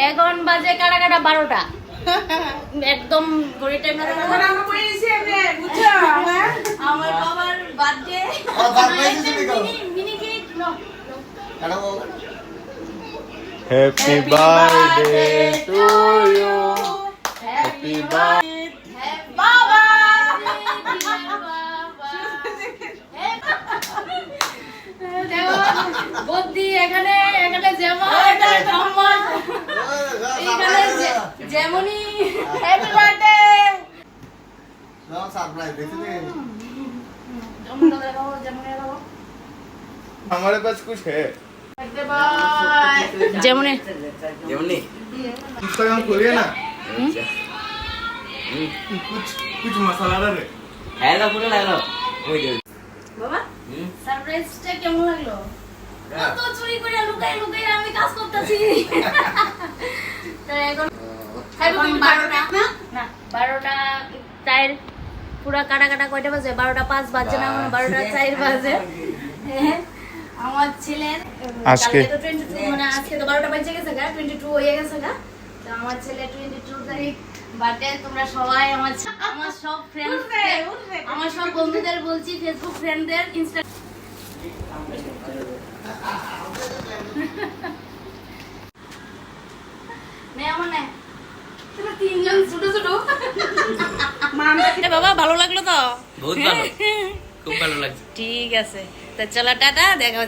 এখন বাজে কাটা কাটা 12টা একদম ঘড়ি টাইম না আমার বাবার birthday mini cake no Happy birthday to you. Happy birthday. বাবা বদ্দি এখানে এখানে যেমন এখানে যেমনই হ্যাপি বার্থডে सरप्राइज देखते हैं। যেমন हमारे पास कुछ है। যেমন इंस्टाग्राम खोलिए ना। कुछ कुछ मसाला डाले। है ना पूरा लगा ওই যে বাবা সারপ্রাইজটা কেমন লাগলো কত চুরি করে লুকাই লুকাই আমি কাজ করতেছি তো এখন খাইবো তুমি 12টা না 12টা 4 পুরা কাটা কাটা কয়টা বাজে 12টা 5 বাজে না 12টা 4 বাজে আমার ছেলের আজকে তো 22 মানে আজকে তো 12টা বাজে গেছে গা 22 হয়ে গেছে গা তো আমার ছেলে 22 তারিখ বার্থডে তোমরা সবাই আমার সব ফ্রেন্ড আমার সব বন্ধুদের বলছি ফেসবুক ফ্রেন্ডদের ইনস্টা নে আমার নে তোমরা তিনজন ছোট ছোট বাবা ভালো লাগলো তো বহুত ভালো খুব ভালো লাগছে ঠিক আছে তো চলো টাটা দেখা